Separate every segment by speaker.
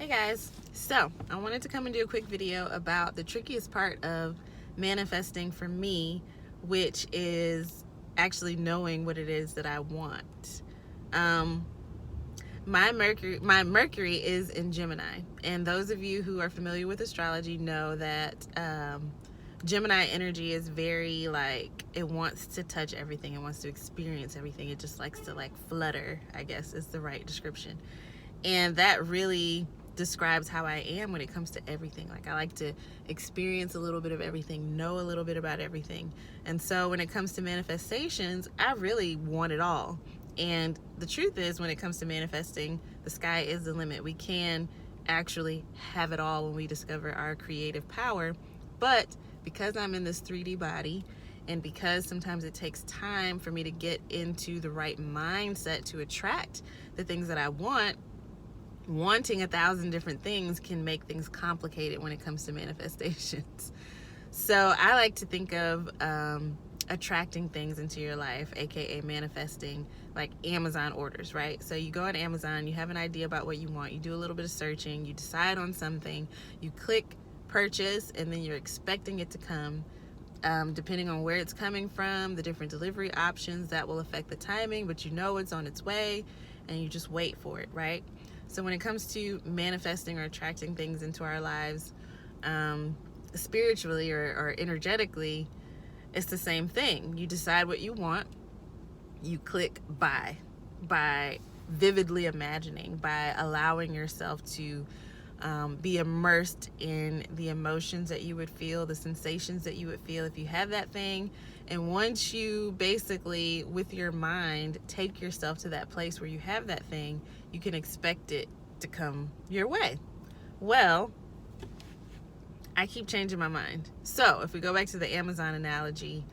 Speaker 1: Hey guys, so I wanted to come and do a quick video about the trickiest part of manifesting for me, which is actually knowing what it is that I want. My Mercury is in Gemini, and those of you who are familiar with astrology know that Gemini energy is very it wants to touch everything, it wants to experience everything, it just likes to flutter, I guess is the right description. And that really describes how I am when it comes to everything. I like to experience a little bit of everything, know a little bit about everything. And so when it comes to manifestations, I really want it all. And the truth is, when it comes to manifesting, the sky is the limit. We can actually have it all when we discover our creative power. But because I'm in this 3D body, and because sometimes it takes time for me to get into the right mindset to attract the things that I want, wanting 1,000 different things can make things complicated when it comes to manifestations. So I like to think of attracting things into your life, aka manifesting, like Amazon orders, right? So you go on Amazon, you have an idea about what you want, you do a little bit of searching, you decide on something, you click purchase, and then you're expecting it to come. Depending on where it's coming from, the different delivery options, that will affect the timing, but you know it's on its way and you just wait for it, right? So when it comes to manifesting or attracting things into our lives, spiritually or energetically, it's the same thing. You decide what you want, you click buy by vividly imagining, by allowing yourself to be immersed in the emotions that you would feel, the sensations that you would feel if you have that thing. And once you basically, with your mind, take yourself to that place where you have that thing, you can expect it to come your way. Well, I keep changing my mind. So if we go back to the Amazon analogy,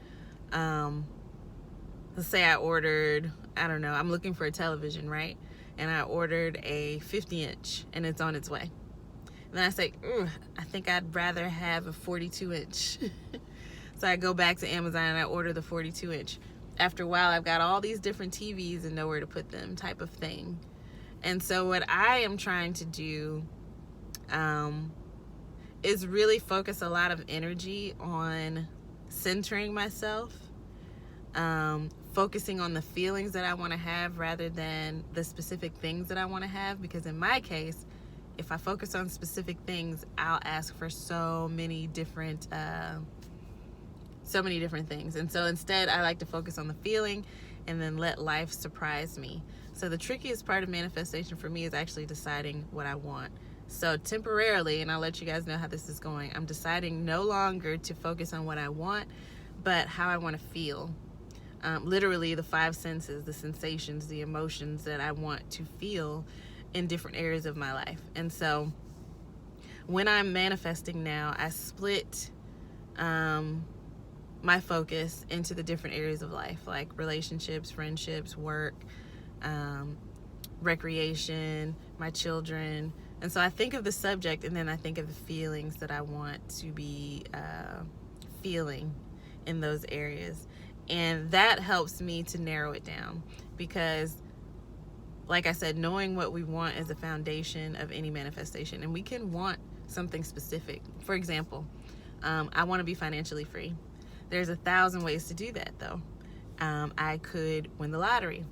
Speaker 1: let's say I ordered, I don't know, I'm looking for a television, right? And I ordered a 50-inch and it's on its way. Then I say, I think I'd rather have a 42-inch. So I go back to Amazon and I order the 42-inch. After a while, I've got all these different TVs and nowhere to put them, type of thing. And so what I am trying to do is really focus a lot of energy on centering myself, focusing on the feelings that I want to have rather than the specific things that I want to have. Because in my case, if I focus on specific things, I'll ask for so many different things. And so instead, I like to focus on the feeling and then let life surprise me. So the trickiest part of manifestation for me is actually deciding what I want. So temporarily, and I'll let you guys know how this is going, I'm deciding no longer to focus on what I want, but how I want to feel. Literally the 5 senses, the sensations, the emotions that I want to feel in different areas of my life. And so when I'm manifesting now, I split my focus into the different areas of life, like relationships, friendships, work, recreation, my children. And so I think of the subject and then I think of the feelings that I want to be feeling in those areas. And that helps me to narrow it down because, like I said, knowing what we want is the foundation of any manifestation. And we can want something specific. For example, I want to be financially free. There's 1,000 ways to do that, though. I could win the lottery.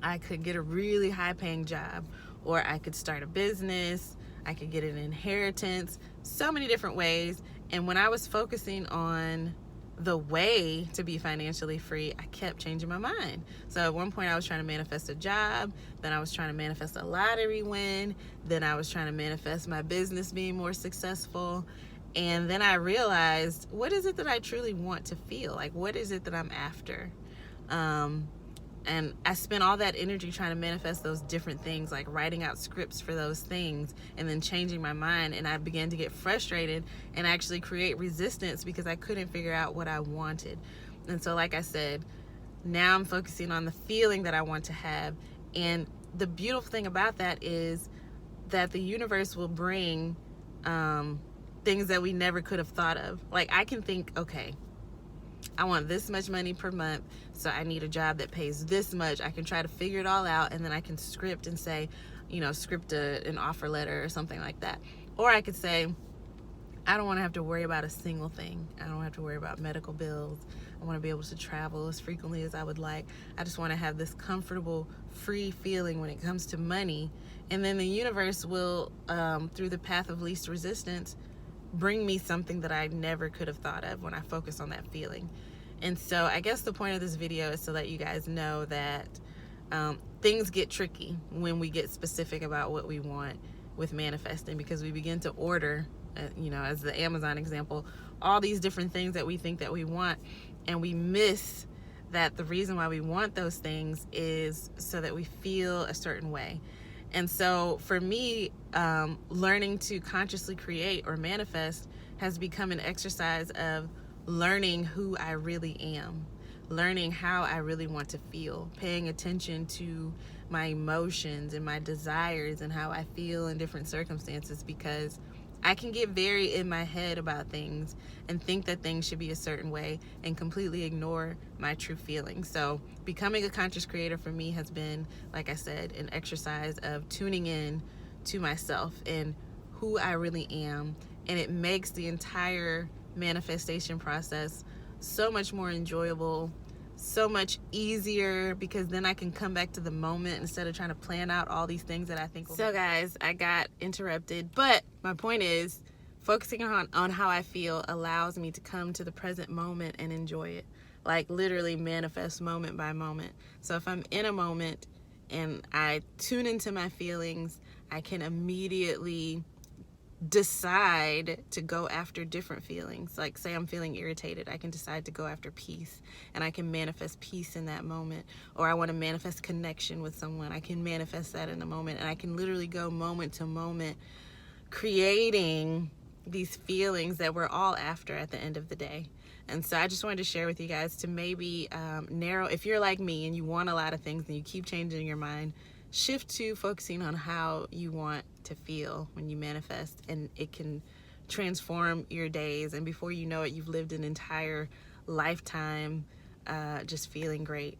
Speaker 1: I could get a really high-paying job. Or I could start a business. I could get an inheritance. So many different ways. And when I was focusing on the way to be financially free, I kept changing my mind. So at one point I was trying to manifest a job, then I was trying to manifest a lottery win, then I was trying to manifest my business being more successful. And then I realized, what is it that I truly want to feel? What is it that I'm after? And I spent all that energy trying to manifest those different things, like writing out scripts for those things and then changing my mind. And I began to get frustrated and actually create resistance because I couldn't figure out what I wanted. And so, like I said, now I'm focusing on the feeling that I want to have. And the beautiful thing about that is that the universe will bring things that we never could have thought of. I can think, okay, I want this much money per month, so I need a job that pays this much. I can try to figure it all out, and then I can script and say, script an offer letter or something like that. Or I could say, I don't want to have to worry about a single thing. I don't have to worry about medical bills. I want to be able to travel as frequently as I would like. I just want to have this comfortable, free feeling when it comes to money. And then the universe will, through the path of least resistance, bring me something that I never could have thought of when I focus on that feeling. And so I guess the point of this video is to let you guys know that things get tricky when we get specific about what we want with manifesting, because we begin to order, as the Amazon example, all these different things that we think that we want, and we miss that the reason why we want those things is so that we feel a certain way. And so for me, learning to consciously create or manifest has become an exercise of learning who I really am, learning how I really want to feel, paying attention to my emotions and my desires and how I feel in different circumstances, because I can get very in my head about things and think that things should be a certain way and completely ignore my true feelings. So becoming a conscious creator for me has been, like I said, an exercise of tuning in to myself and who I really am. And it makes the entire manifestation process so much more enjoyable, so much easier, because then I can come back to the moment instead of trying to plan out all these things that I think. So guys, I got interrupted, but my point is focusing on how I feel allows me to come to the present moment and enjoy it, like literally manifest moment by moment. So if I'm in a moment and I tune into my feelings, I can immediately decide to go after different feelings. Like say I'm feeling irritated, I can decide to go after peace, and I can manifest peace in that moment. Or I want to manifest connection with someone, I can manifest that in a moment, and I can literally go moment to moment creating these feelings that we're all after at the end of the day. And so I just wanted to share with you guys to maybe narrow, if you're like me and you want a lot of things and you keep changing your mind, shift to focusing on how you want to feel when you manifest, and it can transform your days, and before you know it, you've lived an entire lifetime just feeling great.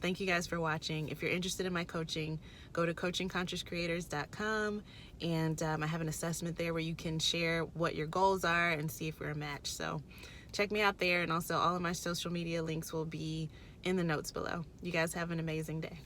Speaker 1: Thank you guys for watching. If you're interested in my coaching, go to coachingconsciouscreators.com, and I have an assessment there where you can share what your goals are and see if we're a match. So check me out there, and also all of my social media links will be in the notes below. You guys have an amazing day.